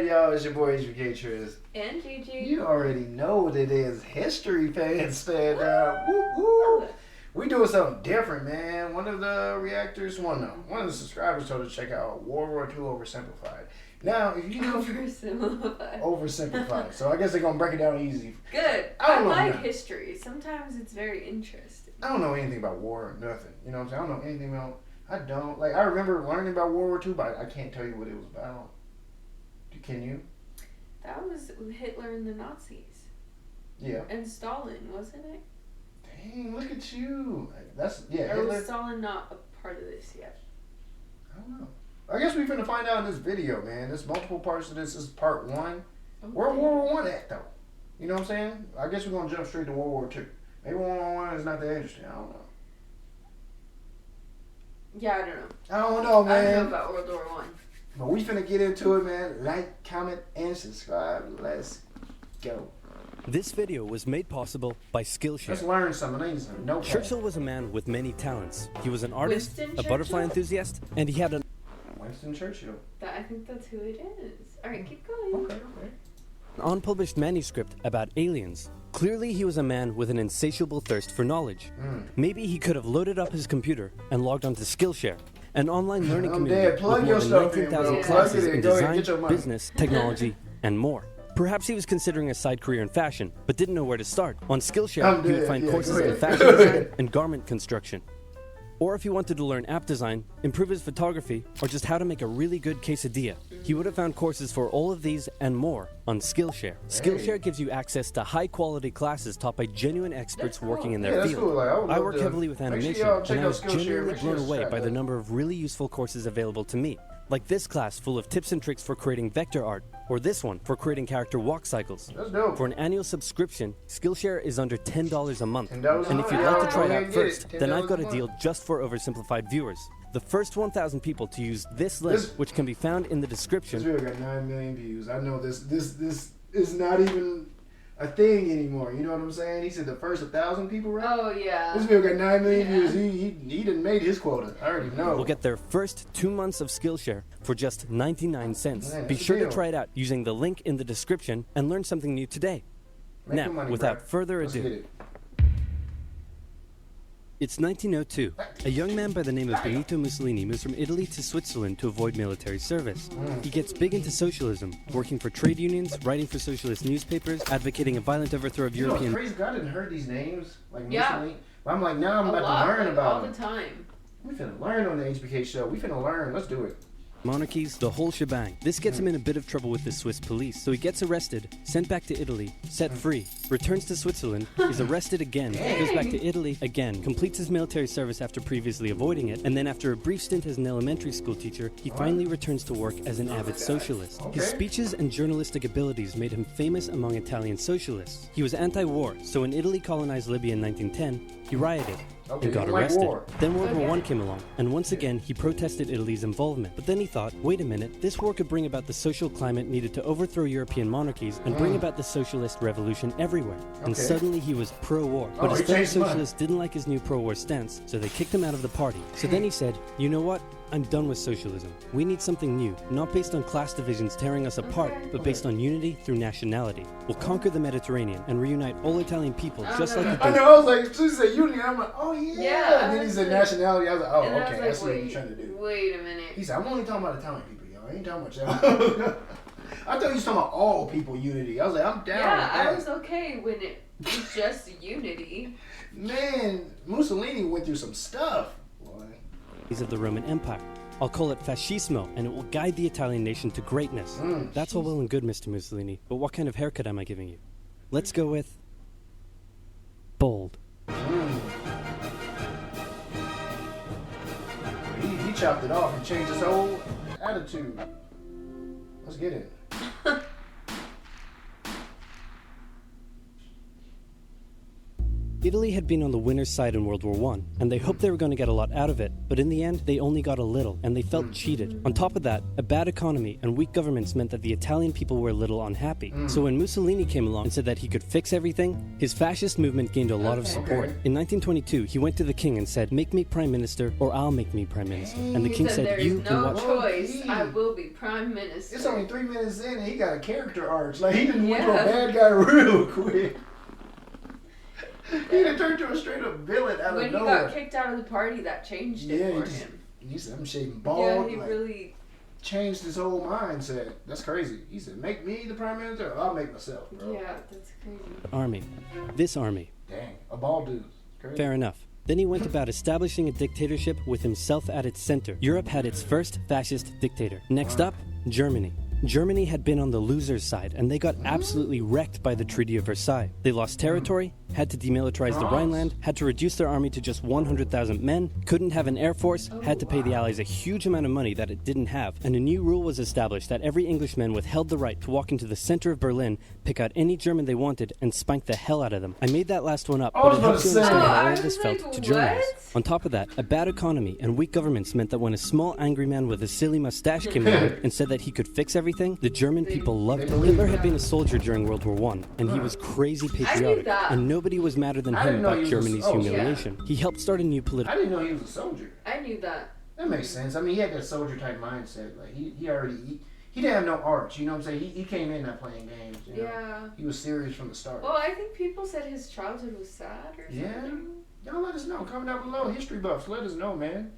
Yo, it's your boy HBK and Gigi. You already know what it is. History fans stand up. Woo woo. We doing something different, man. One of the one of the subscribers told us to check out World War II Oversimplified. Now, if you know Oversimplified. So I guess they're gonna break it down easy. Good. I like history. Sometimes it's very interesting. I don't know anything about war or nothing. You know what I'm saying? I don't know anything about. I remember learning about World War II, but I can't tell you what it was about. Can you? That was Hitler and the Nazis. Yeah. And Stalin, wasn't it? Dang, look at you. Or Hitler. Was Stalin not a part of this yet? I don't know. I guess we're finna find out in this video, man. There's multiple parts of this. This is part one. Okay. Where World War I at, though? You know what I'm saying? I guess we're gonna jump straight to World War II. Maybe World War I is not that interesting. I don't know. Yeah, I don't know. I don't know, man. I don't know about World War I. But we finna get into it, man. Like, comment, and subscribe. Let's go. This video was made possible by Skillshare. Let's learn something. No Churchill was a man with many talents. He was an artist, a butterfly enthusiast, and he had a... Winston Churchill. I think that's who it is. Alright, keep going. Okay. An unpublished manuscript about aliens. Clearly, he was a man with an insatiable thirst for knowledge. Maybe he could have loaded up his computer and logged onto Skillshare, an online learning community with more than 19,000 classes in design, business, technology, and more. Perhaps he was considering a side career in fashion, but didn't know where to start. On Skillshare, he would find courses in fashion design and garment construction. Or if he wanted to learn app design, improve his photography, or just how to make a really good quesadilla, he would have found courses for all of these and more on Skillshare. Skillshare gives you access to high-quality classes taught by genuine experts working in their field. Cool. I work heavily with animation, and I was genuinely blown away by the number of really useful courses available to me. Like this class full of tips and tricks for creating vector art, or this one for creating character walk cycles. That's dope. For an annual subscription, Skillshare is under $10 a month. And if you'd like to try it out first, then I've got a deal just for Oversimplified viewers. The first 1,000 people to use this link, which can be found in the description. This video got 9 million views. I know this is not even a thing anymore. You know what I'm saying? He said the first 1,000 people, right? Oh, yeah. This video got 9 million views. He done made his quota. I already know. We'll get their first 2 months of Skillshare for just 99 cents. Be sure to try it out using the link in the description and learn something new today. Now, without further ado, it's 1902. A young man by the name of Benito Mussolini moves from Italy to Switzerland to avoid military service. He gets big into socialism, working for trade unions, writing for socialist newspapers, advocating a violent overthrow of European... Crazy, I didn't heard these names, like Mussolini. But I'm like, now I'm about to learn about them. All the time. We finna learn on the HBK show. We finna learn. Let's do it. Monarchies, the whole shebang. This gets him in a bit of trouble with the Swiss police, so he gets arrested, sent back to Italy, set free, returns to Switzerland, is arrested again, goes back to Italy again, completes his military service after previously avoiding it, and then after a brief stint as an elementary school teacher, he finally returns to work as an avid socialist. His speeches and journalistic abilities made him famous among Italian socialists. He was anti-war, so when Italy colonized Libya in 1910, he rioted. And got arrested. Then World War I came along, and once again he protested Italy's involvement. But then he thought, wait a minute, this war could bring about the social climate needed to overthrow European monarchies and bring about the socialist revolution everywhere. And suddenly he was pro-war. But his fellow socialists didn't like his new pro-war stance, so they kicked him out of the party. So then he said, you know what? I'm done with socialism. We need something new, not based on class divisions tearing us apart, but based on unity through nationality. We'll conquer the Mediterranean and reunite all Italian people just like the... I know, I was like, she said unity, I'm like, oh yeah. And then he said nationality, I was like, oh, okay, I see what you're trying to do. Wait a minute. He said, I'm only talking about Italian people, y'all. I ain't talking about y'all. I thought he was talking about all people unity. I was like, I'm down with that. Yeah, I was okay when it was just unity. Man, Mussolini went through some stuff. Of the Roman Empire. I'll call it fascismo, and it will guide the Italian nation to greatness. That's all well and good, Mr. Mussolini, but what kind of haircut am I giving you? Let's go with... bold. He chopped it off and changed his whole attitude. Let's get it. Italy had been on the winner's side in World War I, and they hoped they were going to get a lot out of it, but in the end, they only got a little, and they felt cheated. On top of that, a bad economy and weak governments meant that the Italian people were a little unhappy. So when Mussolini came along and said that he could fix everything, his fascist movement gained a lot of support. In 1922, he went to the king and said, "Make me prime minister, or I'll make me prime minister." And the king said, "You can watch." Choice. I will be prime minister. It's only 3 minutes in, and he got a character arc. Like he didn't went to a bad guy real quick. He done turned to a straight up villain out when of nowhere. When he got kicked out of the party, that changed it for him. He said, "I'm shaving bald." Yeah, he really changed his whole mindset. That's crazy. He said, "Make me the prime minister, or I'll make myself, bro." Yeah, that's crazy. Army. This army. Dang, a bald dude. Crazy. Fair enough. Then he went about establishing a dictatorship with himself at its center. Europe had its first fascist dictator. Next up, Germany. Germany had been on the loser's side, and they got absolutely wrecked by the Treaty of Versailles. They lost territory, had to demilitarize the Rhineland, had to reduce their army to just 100,000 men, couldn't have an air force, had to pay the Allies a huge amount of money that it didn't have, and a new rule was established that every Englishman withheld the right to walk into the center of Berlin, pick out any German they wanted, and spank the hell out of them. I made that last one up, but it helps you understand how all this felt to Germans. On top of that, a bad economy and weak governments meant that when a small angry man with a silly mustache came along and said that he could fix everything, the German people loved him. Hitler had been a soldier during World War I, and he was crazy patriotic, and nobody was madder than him about Germany's humiliation. He helped start a new political... I didn't know he was a soldier. I knew that. That makes sense. I mean, he had that soldier type mindset. Like he already... He didn't have no arch, you know what I'm saying? He came in not playing games. You know? Yeah. He was serious from the start. Well, I think people said his childhood was sad or something. Yeah. Y'all let us know. Comment down below. History buffs, let us know, man.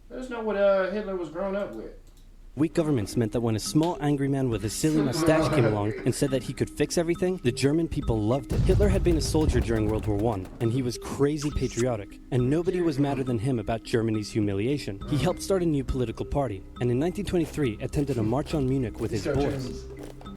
Let us know what Hitler was grown up with. Weak governments meant that when a small angry man with a silly mustache came along and said that he could fix everything, the German people loved it. Hitler had been a soldier during World War I, and he was crazy patriotic, and nobody was madder than him about Germany's humiliation. He helped start a new political party, and in 1923 attempted a march on Munich with his boys.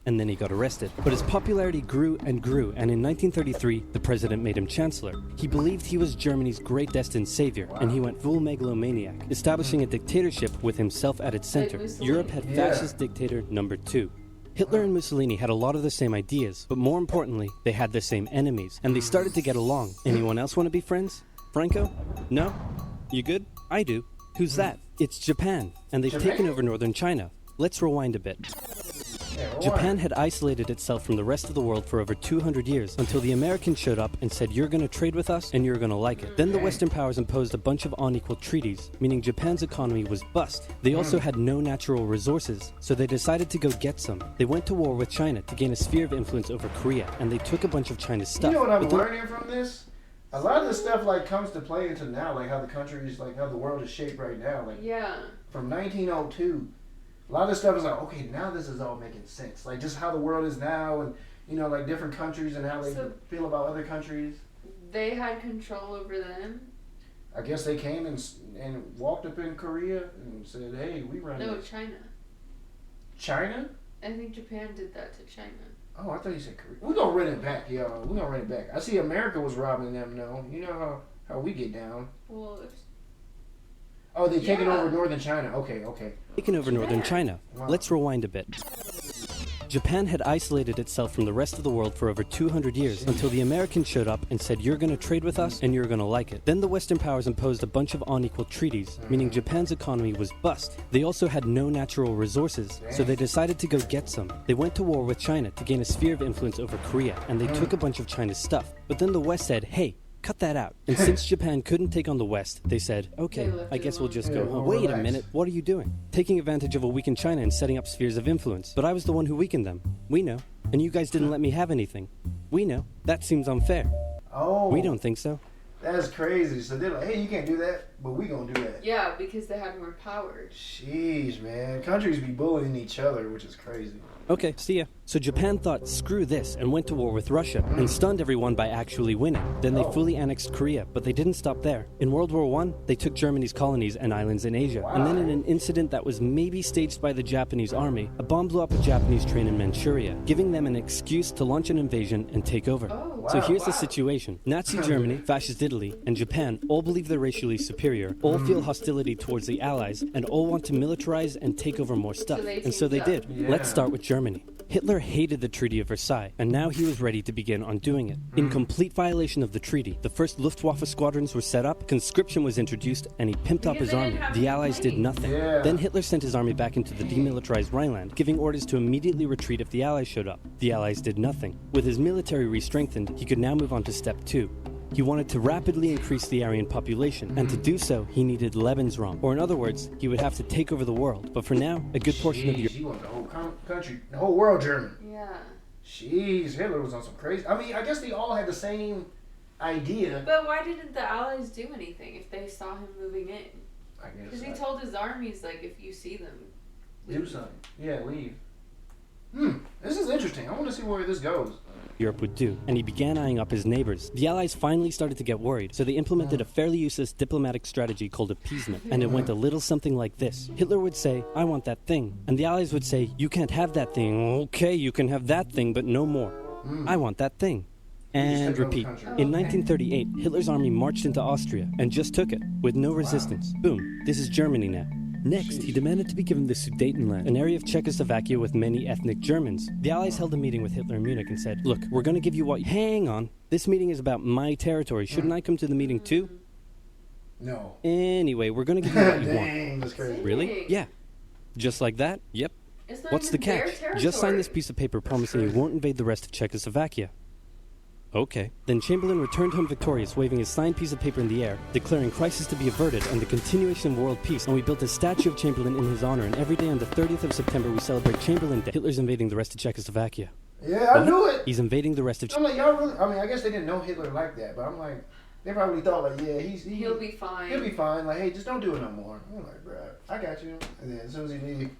And then he got arrested. But his popularity grew and grew, and in 1933, the president made him chancellor. He believed he was Germany's great destined savior, and he went full megalomaniac, establishing a dictatorship with himself at its center. Europe had fascist dictator number 2. Hitler and Mussolini had a lot of the same ideas, but more importantly, they had the same enemies, and they started to get along. Anyone else want to be friends? Franco? No? You good? I do. Who's that? It's Japan, and they've taken over northern China. Let's rewind a bit. Japan had isolated itself from the rest of the world for over 200 years until the Americans showed up and said, "You're going to trade with us and you're going to like it." Then the Western powers imposed a bunch of unequal treaties, meaning Japan's economy was bust. They also had no natural resources, so they decided to go get some. They went to war with China to gain a sphere of influence over Korea, and they took a bunch of China's stuff. You know what I'm learning from this? A lot of this stuff like comes to play into now, like how the country is, like how the world is shaped right now. Like from 1902. A lot of stuff is like, okay, now this is all making sense. Like just how the world is now, and you know, like different countries and how they feel about other countries. They had control over them. I guess they came and walked up in Korea and said, "Hey, we run." No, this. China. China? I think Japan did that to China. Oh, I thought you said Korea. We're gonna run it back, y'all. We're gonna run it back. I see America was robbing them. No, you know how we get down. Well. Oh, they're taking over northern China. Okay. Taking over northern China. Wow. Let's rewind a bit. Japan had isolated itself from the rest of the world for over 200 years until the Americans showed up and said, "You're going to trade with us and you're going to like it." Then the Western powers imposed a bunch of unequal treaties, meaning Japan's economy was bust. They also had no natural resources, so they decided to go get some. They went to war with China to gain a sphere of influence over Korea, and they took a bunch of China's stuff. But then the West said, "Hey, cut that out." And since Japan couldn't take on the West, they said, "Okay, I guess we'll just go home." Wait a minute, what are you doing? Taking advantage of a weakened China and setting up spheres of influence. But I was the one who weakened them. We know. And you guys didn't let me have anything. We know. That seems unfair. Oh. We don't think so. That's crazy. So they're like, "Hey, you can't do that, but we gonna do that." Yeah, because they had more power. Jeez, man. Countries be bullying each other, which is crazy. Okay, see ya. So Japan thought, screw this, and went to war with Russia, and stunned everyone by actually winning. Then they fully annexed Korea, but they didn't stop there. In World War I, they took Germany's colonies and islands in Asia. And then in an incident that was maybe staged by the Japanese army, a bomb blew up a Japanese train in Manchuria, giving them an excuse to launch an invasion and take over. So here's the situation. Nazi Germany, fascist Italy, and Japan all believe they're racially superior, all feel hostility towards the Allies, and all want to militarize and take over more stuff. And so they did. Let's start with Germany. Hitler hated the Treaty of Versailles, and now he was ready to begin undoing it. In complete violation of the treaty, the first Luftwaffe squadrons were set up, conscription was introduced, and he pimped up his army. The Allies did nothing. Then Hitler sent his army back into the demilitarized Rhineland, giving orders to immediately retreat if the Allies showed up. The Allies did nothing. With his military re-strengthened, he could now move on to step 2. He wanted to rapidly increase the Aryan population, and to do so, he needed Lebensraum. Or in other words, he would have to take over the world. But for now, a good portion of Europe... He wanted the whole country, the whole world German. Yeah. Jeez, Hitler was on some crazy... I mean, I guess they all had the same idea. But why didn't the Allies do anything if they saw him moving in? I guess. Because he told his armies, like, if you see them, do something. Yeah, leave. This is interesting. I want to see where this goes. Europe would do, and he began eyeing up his neighbors. The Allies finally started to get worried, so they implemented a fairly useless diplomatic strategy called appeasement, and it went a little something like this. Hitler would say, I want that thing, and the Allies would say, you can't have that thing. Okay, you can have that thing, but no more. I want that thing. And repeat. In 1938, Hitler's army marched into Austria and just took it, with no resistance. Boom, this is Germany now. Next, he demanded to be given the Sudetenland, an area of Czechoslovakia with many ethnic Germans. The Allies held a meeting with Hitler in Munich and said, look, we're going to give you what... Hang on. This meeting is about my territory. Shouldn't I come to the meeting too? No. Anyway, we're going to give you what you want. Dang, that's crazy. Really? Yeah. Just like that? Yep. What's the catch? Just sign this piece of paper promising you won't invade the rest of Czechoslovakia. Okay. Then Chamberlain returned home victorious, waving his signed piece of paper in the air, declaring crisis to be averted and the continuation of world peace, and we built a statue of Chamberlain in his honor, and every day on the 30th of September we celebrate Chamberlain Day. Hitler's invading the rest of Czechoslovakia. Yeah, I knew it. He's invading the rest of I'm like, y'all really... I mean, I guess they didn't know Hitler like that, but I'm like... They probably thought, like, yeah, he'll be fine. He'll be fine. Like, hey, just don't do it no more. I'm like, bruh, I got you. And then as soon as he leaves...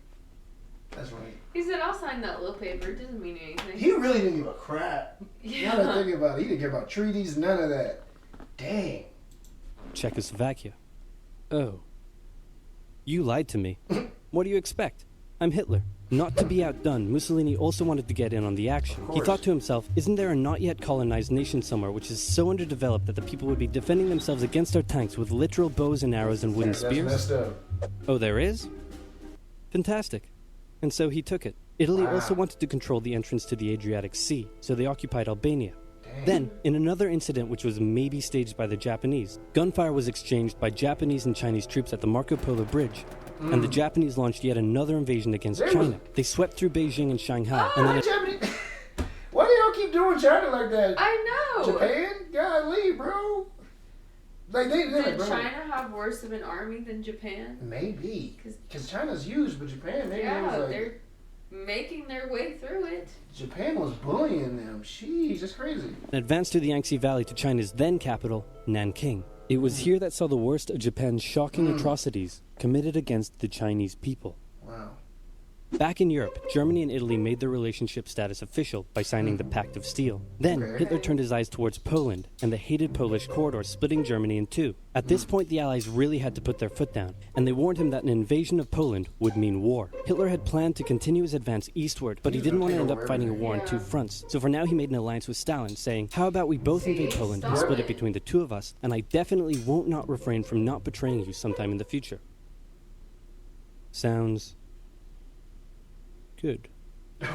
That's right. He said, I'll sign that little paper. It doesn't mean anything. He really didn't give a crap. Yeah. Now that I think about it, he didn't care about treaties, none of that. Dang. Czechoslovakia. Oh. You lied to me. What do you expect? I'm Hitler. Not to be outdone, Mussolini also wanted to get in on the action. He thought to himself, isn't there a not yet colonized nation somewhere which is so underdeveloped that the people would be defending themselves against our tanks with literal bows and arrows and wooden spears? That's messed up. Oh, there is? Fantastic. And so he took it. Italy also wanted to control the entrance to the Adriatic Sea, so they occupied Albania. Dang. Then, in another incident which was maybe staged by the Japanese, gunfire was exchanged by Japanese and Chinese troops at the Marco Polo Bridge, and the Japanese launched yet another invasion against China. They swept through Beijing and Shanghai, and then... Japanese... Why do y'all keep doing China like that? I know! Japan? Golly, bro. Like, Did like, bro. China have worse of an army than Japan? Maybe. Because China's huge, but Japan, maybe it was like... they're making their way through it. Japan was bullying them. Jeez, that's crazy. advanced through the Yangtze Valley to China's then capital, Nanking. It was here that saw the worst of Japan's shocking atrocities committed against the Chinese people. Wow. Back in Europe, Germany and Italy made their relationship status official by signing the Pact of Steel. Then, Hitler turned his eyes towards Poland and the hated Polish corridor, splitting Germany in two. At this point, the Allies really had to put their foot down, and they warned him that an invasion of Poland would mean war. Hitler had planned to continue his advance eastward, but he didn't want to end up fighting a war on two fronts. So for now, he made an alliance with Stalin, saying, how about we both invade Poland and split it between the two of us, and I definitely won't not refrain from not betraying you sometime in the future. Sounds... good.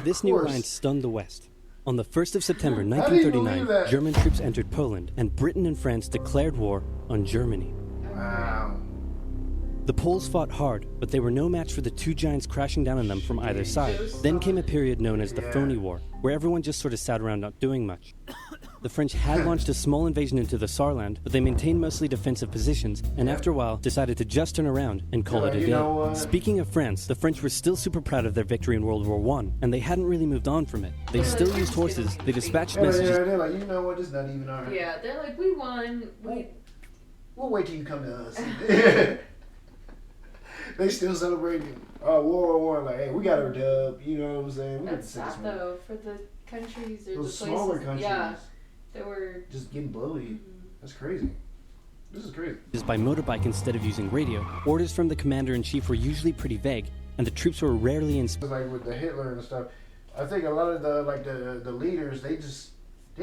This new alliance stunned the West. On the 1st of September 1939, German troops entered Poland, and Britain and France declared war on Germany. Wow. The Poles fought hard, but they were no match for the two giants crashing down on them from either side. Then came a period known as the Phony War, where everyone just sort of sat around not doing much. The French had launched a small invasion into the Saarland, but they maintained mostly defensive positions, and after a while decided to just turn around and call it a day. Speaking of France, the French were still super proud of their victory in World War I, and they hadn't really moved on from it. They still used horses, they dispatched messages... Yeah, they're like, you know what, it's not even our... Yeah, they're like, we won, We'll wait till you come to us. They still celebrating World War I, like, hey, we got our dub, you know what I'm saying? We That's sad though, for the countries or those the places. smaller countries. Yeah, they were just getting bullied. That's crazy. This is crazy. By motorbike instead of using radio. Orders from the commander-in-chief were usually pretty vague, and the troops were rarely inspired. Like with the Hitler and stuff, I think a lot of the leaders, they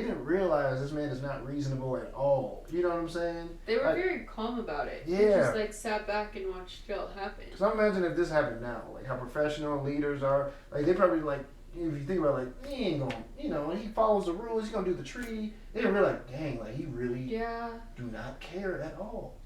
didn't realize this man is not reasonable at all. You know what I'm saying? They were very calm about it. Yeah. They just like sat back and watched it all happen. So imagine if this happened now, like how professional leaders are. Like they probably like if you think about it, like, he ain't gonna, you know, he follows the rules, he's gonna do the treaty. Then we're like, dang, like, he really do not care at all.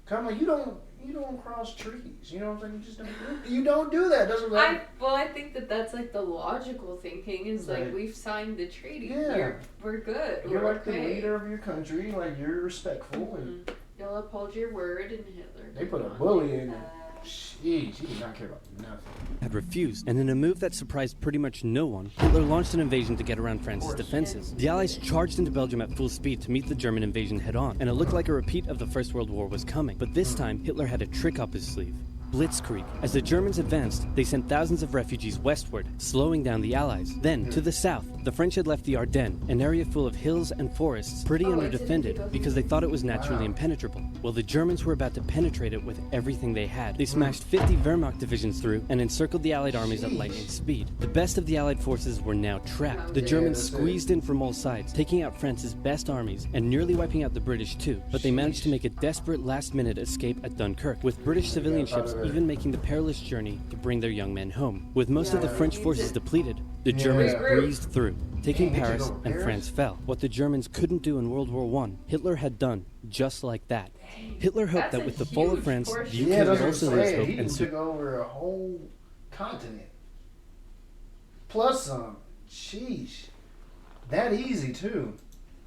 Cause I'm like, you don't cross trees. You know what I'm saying? You don't do that. Doesn't like. I think that's like the logical thinking is like we've signed the treaty. Yeah. We're good. You're like the leader of your country. Like you're respectful and you'll uphold your word. And Hitler. They put a bully in there. Jeez, he did not care about nothing. Had refused, and in a move that surprised pretty much no one, Hitler launched an invasion to get around France's defenses. The Allies charged into Belgium at full speed to meet the German invasion head-on, and it looked like a repeat of the First World War was coming. But this time, Hitler had a trick up his sleeve. Blitzkrieg. As the Germans advanced, they sent thousands of refugees westward, slowing down the Allies. Then, to the south, the French had left the Ardennes, an area full of hills and forests, pretty underdefended, because they thought it was naturally impenetrable. Well, the Germans were about to penetrate it with everything they had. They smashed 50 Wehrmacht divisions through and encircled the Allied armies at lightning speed. The best of the Allied forces were now trapped. The Germans squeezed in from all sides, taking out France's best armies and nearly wiping out the British too. But they managed to make a desperate last-minute escape at Dunkirk, with British civilian ships even making the perilous journey to bring their young men home. With most of the French forces depleted, the Germans breezed through, taking Paris, and France fell. What the Germans couldn't do in World War I, Hitler had done just like that. Hitler hoped that with the fall of France, the UK would also lose hope and took over a whole continent. Plus some. Sheesh. That easy too.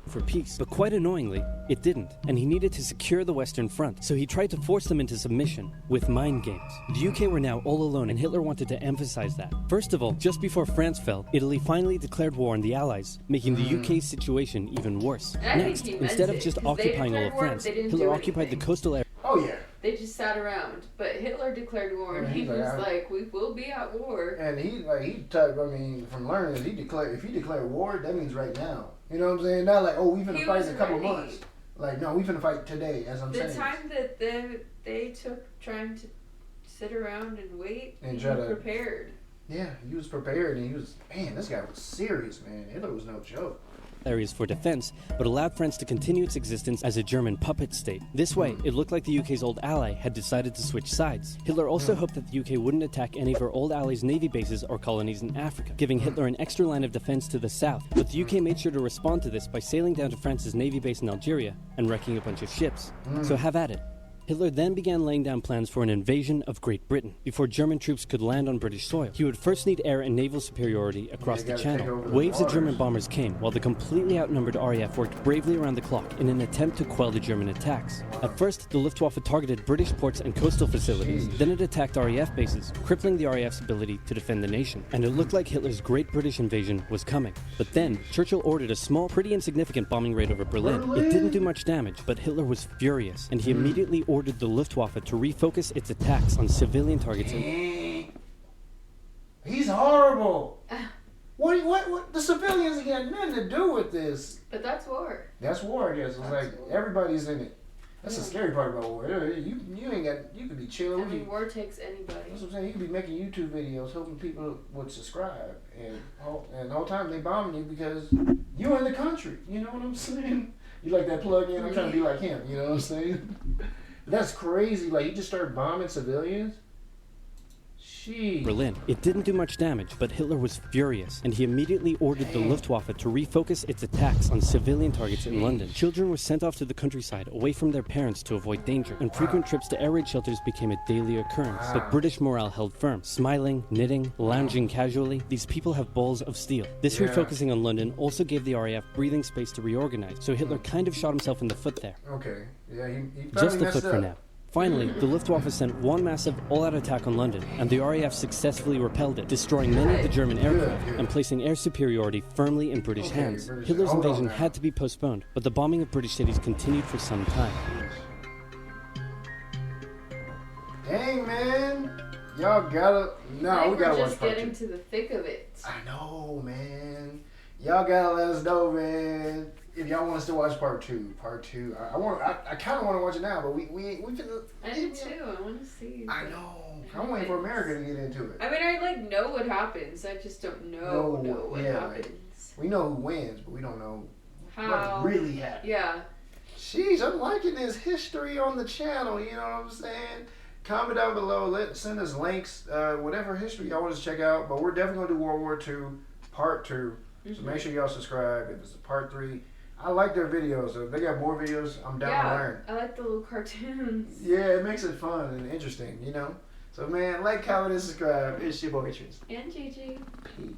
For peace. But quite annoyingly, it didn't, and he needed to secure the Western Front, so he tried to force them into submission with mind games. The UK were now all alone, and Hitler wanted to emphasize that. First of all, just before France fell, Italy finally declared war on the Allies, making the UK's situation even worse. Next, instead of just occupying all of France, Hitler occupied the coastal area. Oh yeah. They just sat around, but Hitler declared war, and he was like, "We will be at war." And from learning, if he declared war, that means right now. You know what I'm saying? Not like, oh, we finna fight in a couple of months. Like, no, we finna fight today, as I'm saying. The time that they took trying to sit around and wait, and he was prepared. Yeah, he was prepared, and he was, man, this guy was serious, man. Hitler was no joke. Areas for defense, but allowed France to continue its existence as a German puppet state. This way, it looked like the UK's old ally had decided to switch sides. Hitler also hoped that the UK wouldn't attack any of her old allies' navy bases or colonies in Africa, giving Hitler an extra line of defense to the south. But the UK made sure to respond to this by sailing down to France's navy base in Algeria and wrecking a bunch of ships. So have at it. Hitler then began laying down plans for an invasion of Great Britain. Before German troops could land on British soil, he would first need air and naval superiority across the Channel. Waves of German bombers came, while the completely outnumbered RAF worked bravely around the clock in an attempt to quell the German attacks. At first, the Luftwaffe targeted British ports and coastal facilities. Then it attacked RAF bases, crippling the RAF's ability to defend the nation. And it looked like Hitler's Great British invasion was coming. But then, Churchill ordered a small, pretty insignificant bombing raid over Berlin. It didn't do much damage, but Hitler was furious, and he immediately ordered the Luftwaffe to refocus its attacks on civilian targets. He's horrible. What? The civilians got nothing to do with this. But that's war. That's war, I guess. It's like everybody's in it. That's the scary part about war. You ain't got. You could be chilling. I mean, war takes anybody. That's what I'm saying. You could be making YouTube videos hoping people would subscribe, and the whole time they bombing you because you in the country. You know what I'm saying? You like that plug-in? I'm trying to be like him. You know what I'm saying? That's crazy. Like, he just started bombing civilians? Jeez. Berlin. It didn't do much damage, but Hitler was furious, and he immediately ordered the Luftwaffe to refocus its attacks on civilian targets in London. Children were sent off to the countryside, away from their parents to avoid danger, and frequent trips to air raid shelters became a daily occurrence. But British morale held firm. Smiling, knitting, lounging casually, these people have balls of steel. This refocusing on London also gave the RAF breathing space to reorganize, so Hitler kind of shot himself in the foot there. Okay. Yeah, he just the foot for now. Finally, the Luftwaffe sent one massive all-out attack on London, and the RAF successfully repelled it, destroying many of the German aircraft and placing air superiority firmly in British hands. Hitler's invasion had to be postponed, but the bombing of British cities continued for some time. Dang, man. Y'all gotta... No, we gotta watch part 2. We're just getting to the thick of it. I know, man. Y'all gotta let us know, man. If y'all want us to watch part 2, I kind of want to watch it now, but we can. I do too. I want to see. I know. I'm waiting for America to get into it. I mean, I know what happens. I just don't know what happens. Like, we know who wins, but we don't know what really happened. Yeah. Jeez, I'm liking this history on the channel. You know what I'm saying? comment down below. Send us links, whatever history y'all want us to check out. But we're definitely gonna do World War II Part 2. So make sure y'all subscribe. If it's a Part 3, I like their videos. So if they got more videos, I'm down to learn. I like the little cartoons. Yeah, it makes it fun and interesting, you know. So man, like, comment, and subscribe. It's your boy Tris. And Gigi. Peace.